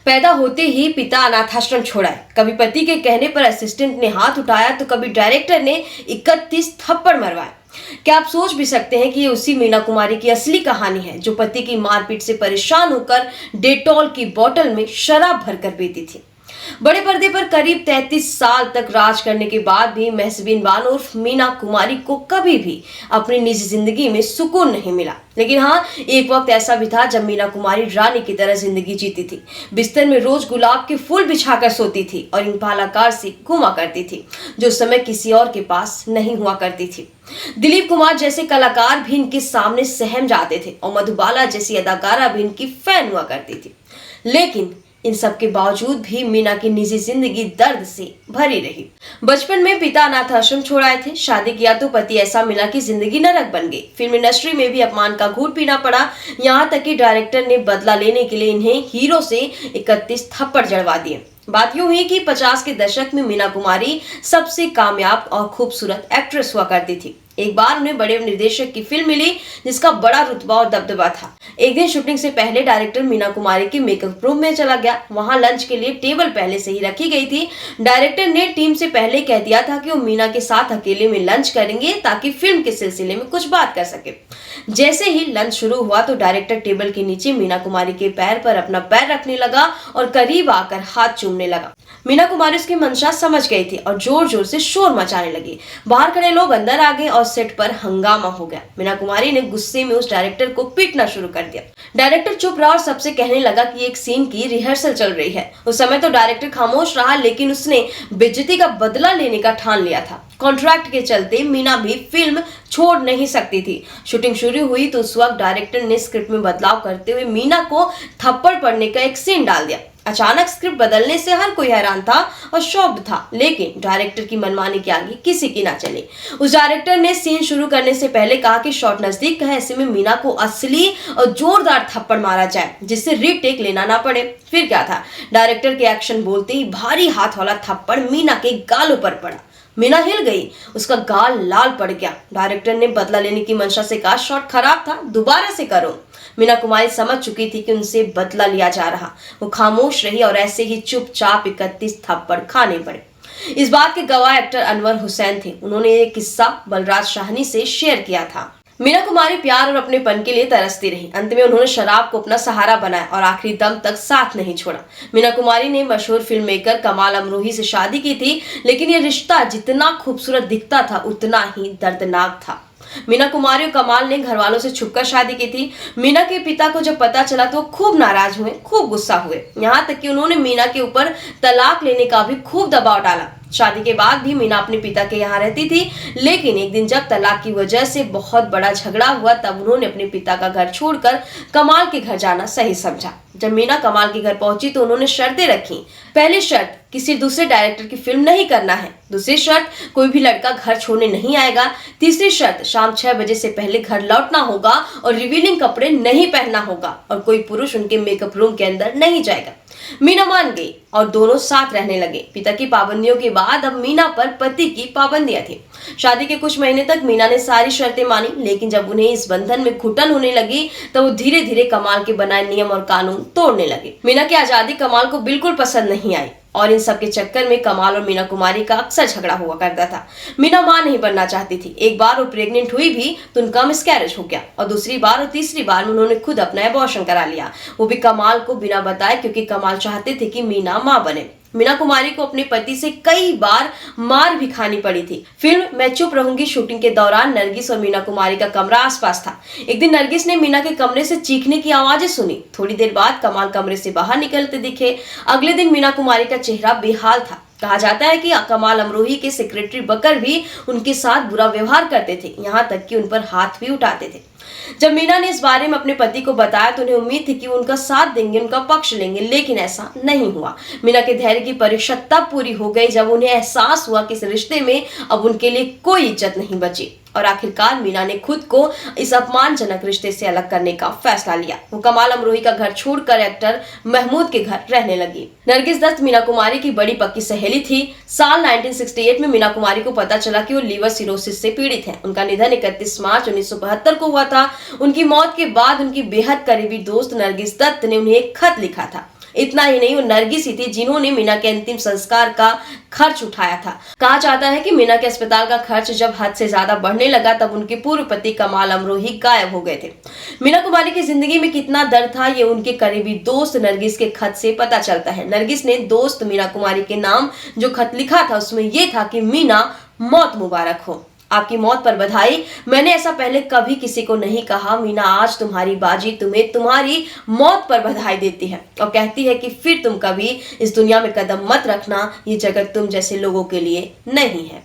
पैदा होते ही पिता अनाथाश्रम छोड़ाए, कभी पति के कहने पर असिस्टेंट ने हाथ उठाया तो कभी डायरेक्टर ने 31 थप्पड़ मरवाए। क्या आप सोच भी सकते हैं कि ये उसी मीना कुमारी की असली कहानी है जो पति की मारपीट से परेशान होकर डेटॉल की बोतल में शराब भरकर पीती थी। बड़े पर्दे पर करीब 33 साल तक राज करने के बाद भी महजबीन बानो उर्फ मीना कुमारी को कभी भी अपनी निजी जिंदगी में सुकून नहीं मिला। लेकिन हाँ, एक वक्त ऐसा भी था जब मीना कुमारी रानी की तरह जिंदगी जीती थी। बिस्तर में रोज गुलाब के फूल बिछाकर सोती थी और इन पालाकार से घूमा करती थी जो उस समय किसी और के पास नहीं हुआ करती थी। दिलीप कुमार जैसे कलाकार भी इनके सामने सहम जाते थे और मधुबाला जैसी अदाकारा भी इनकी फैन हुआ करती थी। लेकिन इन सब के बावजूद भी मीना की निजी जिंदगी दर्द से भरी रही। बचपन में पिता अनाथ आश्रम छोड़ आए थे, शादी किया तो पति ऐसा मिला कि जिंदगी नरक बन गई। फिल्म इंडस्ट्री में भी अपमान का घूंट पीना पड़ा, यहाँ तक कि डायरेक्टर ने बदला लेने के लिए इन्हें हीरो से 31 थप्पड़ जड़वा दिए। बात यूं हुई कि 50 के दशक में मीना कुमारी सबसे कामयाब और खूबसूरत एक्ट्रेस हुआ करती थी। एक बार उन्हें बड़े निर्देशक की फिल्म मिली जिसका बड़ा रुतबा और दबदबा था। एक दिन शूटिंग से पहले डायरेक्टर मीना कुमारी के मेकअप रूम में चला गया। वहां लंच के लिए टेबल पहले से ही रखी गई थी। डायरेक्टर ने टीम से पहले कह दिया था कि वो मीना के साथ अकेले में लंच करेंगे ताकि फिल्म के सिलसिले में कुछ बात कर सके। जैसे ही लंच शुरू हुआ तो डायरेक्टर टेबल के नीचे मीना कुमारी के पैर पर अपना पैर रखने लगा और करीब आकर हाथ चूमने लगा। मीना कुमारी उसकी मंशा समझ गई थी और जोर जोर से शोर मचाने लगी। बाहर खड़े लोग अंदर आ गए और सेट पर हंगामा हो गया। मीना कुमारी ने गुस्से में उस डायरेक्टर को पीटना शुरू कर दिया। डायरेक्टर चुप रहा और सबसे कहने लगा कि एक सीन की रिहर्सल चल रही है। उस समय तो डायरेक्टर खामोश रहा, लेकिन उसने बेइज्जती का बदला लेने का ठान लिया था। कॉन्ट्रैक्ट के चलते मीना भी फिल्म छोड़ नहीं सकती थी। शूटिंग शुरू हुई तो उस वक्त डायरेक्टर ने स्क्रिप्ट में बदलाव करते हुए मीना को थप्पड़ पड़ने का एक सीन डाल दिया। अचानक स्क्रिप्ट बदलने से हर कोई हैरान था और शॉक्ड था, लेकिन डायरेक्टर की मनमानी के आगे किसी की ना चली। उस डायरेक्टर ने सीन शुरू करने से पहले कहा कि शॉट नजदीक है, ऐसे में मीना को असली और जोरदार थप्पड़ मारा जाए जिससे रीटेक लेना ना पड़े। फिर क्या था, डायरेक्टर के एक्शन बोलते ही भारी हाथ वाला थप्पड़ मीना के गालों पर पड़ा। मीना हिल गई, उसका गाल लाल पड़ गया। डायरेक्टर ने बदला लेने की मंशा से कहा, शॉट खराब था, दोबारा से करो। मीना कुमारी समझ चुकी थी कि उनसे बदला लिया जा रहा। वो खामोश रही और ऐसे ही चुपचाप 31 थप्पड़ खाने पड़े। इस बात के गवाह एक्टर अनवर हुसैन थे। उन्होंने ये किस्सा बलराज शाहनी से शेयर किया था। मीना कुमारी प्यार और अपनेपन के लिए तरसती रही। अंत में उन्होंने शराब को अपना सहारा बनाया और आखिरी दम तक साथ नहीं छोड़ा। मीना कुमारी ने मशहूर फिल्म मेकर कमाल अमरोही से शादी की थी, लेकिन ये रिश्ता जितना खूबसूरत दिखता था उतना ही दर्दनाक था। मीना कुमारी और कमाल ने घर वालों से छुपकर शादी की थी। मीना के पिता को जब पता चला तो खूब नाराज हुए, खूब गुस्सा हुए, यहाँ तक कि उन्होंने मीना के ऊपर तलाक लेने का भी खूब दबाव डाला। शादी के बाद भी मीना अपने पिता के यहाँ रहती थी, लेकिन एक दिन जब तलाक की वजह से बहुत बड़ा झगड़ा हुआ तब उन्होंने अपने पिता का घर छोड़कर कमाल के घर जाना सही समझा। जब मीना कमाल के घर पहुंची तो उन्होंने शर्तें रखी। पहली शर्त, किसी दूसरे डायरेक्टर की फिल्म नहीं करना है। दूसरी शर्त, कोई भी लड़का घर छोड़ने नहीं आएगा। तीसरी शर्त, शाम 6 बजे से पहले घर लौटना होगा और रिवीलिंग कपड़े नहीं पहनना होगा और कोई पुरुष उनके मेकअप रूम के अंदर नहीं जाएगा। मीना मान गई और दोनों साथ रहने लगे। पिता की पाबंदियों के बाद अब मीना पर पति की पाबंदियां थी। शादी के कुछ महीने तक मीना ने सारी शर्तें मानी, लेकिन जब उन्हें इस बंधन में घुटन होने लगी तो वो धीरे धीरे कमाल के बनाए नियम और कानून तोड़ने लगे। मीना की आजादी कमाल को बिल्कुल पसंद नहीं आई और इन सब के चक्कर में कमाल और मीना कुमारी का अक्सर झगड़ा हुआ करता था। मीना मां नहीं बनना चाहती थी। एक बार वो प्रेग्नेंट हुई भी तो उनका मिसकैरेज हो गया और दूसरी बार और तीसरी बार में उन्होंने खुद अपना एबॉर्शन करा लिया, वो भी कमाल को बिना बताए, क्योंकि कमाल चाहते थे कि मीना मां बने। मीना कुमारी को अपने पति से कई बार मार भी खानी पड़ी थी। फिल्म मैं चुप रहूंगी शूटिंग के दौरान नरगिस और मीना कुमारी का कमरा आसपास था। एक दिन नरगिस ने मीना के कमरे से चीखने की आवाजें सुनी। थोड़ी देर बाद कमाल कमरे से बाहर निकलते दिखे। अगले दिन मीना कुमारी का चेहरा बेहाल था। कहा जाता है कि कमाल अमरोही के सेक्रेटरी बकर भी उनके साथ बुरा व्यवहार करते थे, यहाँ तक कि उन पर हाथ भी उठाते थे। जब मीना ने इस बारे में अपने पति को बताया तो उन्हें उम्मीद थी कि वो उनका साथ देंगे, उनका पक्ष लेंगे, लेकिन ऐसा नहीं हुआ। मीना के धैर्य की परीक्षा तब पूरी हो गई जब उन्हें एहसास हुआ कि इस रिश्ते में अब उनके लिए कोई इज्जत नहीं बची और आखिरकार मीना ने खुद को इस अपमानजनक रिश्ते से अलग करने का फैसला लिया। वो कमाल अमरोही का घर छोड़कर एक्टर महमूद के घर रहने लगी। नरगिस दत्त मीना कुमारी की बड़ी पक्की सहेली थी। साल 1968 में मीना कुमारी को पता चला कि वो लीवर सिरोसिस से पीड़ित हैं। उनका निधन 31 मार्च 1972 को हुआ था। उनकी मौत के बाद उनकी बेहद करीबी दोस्त नरगिस दत्त ने उन्हें एक खत लिखा था इतना ही नहीं, वो नरगिस ही थी जिन्होंने मीना के अंतिम संस्कार का खर्च उठाया था। कहा जाता है कि मीना के अस्पताल का खर्च जब हद से ज्यादा बढ़ने लगा तब उनके पूर्व पति कमाल अमरोही गायब हो गए थे। मीना कुमारी की जिंदगी में कितना दर्द था ये उनके करीबी दोस्त नरगिस के खत से पता चलता है। नरगिस ने दोस्त मीना कुमारी के नाम जो खत लिखा था उसमें यह था कि मीना, मौत मुबारक हो, आपकी मौत पर बधाई। मैंने ऐसा पहले कभी किसी को नहीं कहा। मीना, आज तुम्हारी बाजी तुम्हें तुम्हारी मौत पर बधाई देती है और कहती है कि फिर तुम कभी इस दुनिया में कदम मत रखना, ये जगत तुम जैसे लोगों के लिए नहीं है।